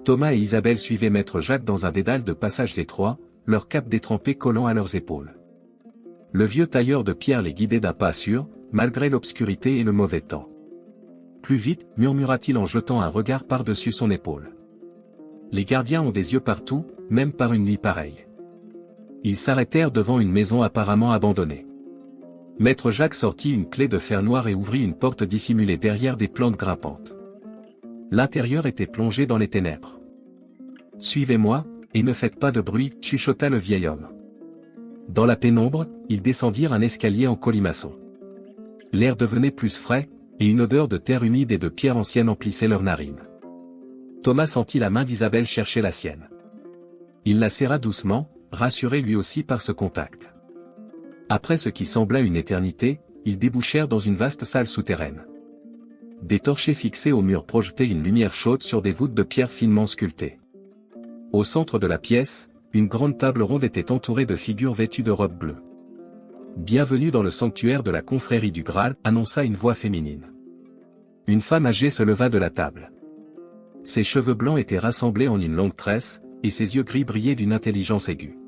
Thomas et Isabelle suivaient maître Jacques dans un dédale de passages étroits, leurs capes détrempées collant à leurs épaules. Le vieux tailleur de pierre les guidait d'un pas sûr, malgré l'obscurité et le mauvais temps. Plus vite, murmura-t-il en jetant un regard par-dessus son épaule. Les gardiens ont des yeux partout, même par une nuit pareille. Ils s'arrêtèrent devant une maison apparemment abandonnée. Maître Jacques sortit une clé de fer noir et ouvrit une porte dissimulée derrière des plantes grimpantes. L'intérieur était plongé dans les ténèbres. « Suivez-moi, et ne faites pas de bruit », chuchota le vieil homme. Dans la pénombre, ils descendirent un escalier en colimaçon. L'air devenait plus frais, et une odeur de terre humide et de pierre ancienne emplissait leurs narines. Thomas sentit la main d'Isabelle chercher la sienne. Il la serra doucement, rassuré lui aussi par ce contact. Après ce qui sembla une éternité, ils débouchèrent dans une vaste salle souterraine. Des torchers fixés au mur projetaient une lumière chaude sur des voûtes de pierre finement sculptées. Au centre de la pièce, une grande table ronde était entourée de figures vêtues de robes bleues. « Bienvenue dans le sanctuaire de la confrérie du Graal », annonça une voix féminine. Une femme âgée se leva de la table. Ses cheveux blancs étaient rassemblés en une longue tresse, et ses yeux gris brillaient d'une intelligence aiguë.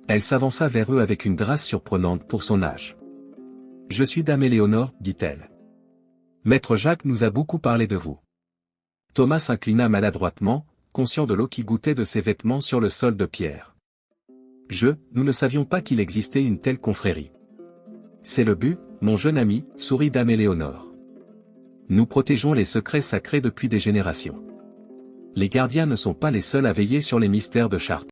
Elle s'avança vers eux avec une grâce surprenante pour son âge. « Je suis dame Éléonore, dit-elle. Maître Jacques nous a beaucoup parlé de vous. » Thomas s'inclina maladroitement, conscient de l'eau qui gouttait de ses vêtements sur le sol de pierre. Nous ne savions pas qu'il existait une telle confrérie. C'est le but, mon jeune ami, sourit dame Éléonore. Nous protégeons les secrets sacrés depuis des générations. Les gardiens ne sont pas les seuls à veiller sur les mystères de Chartres.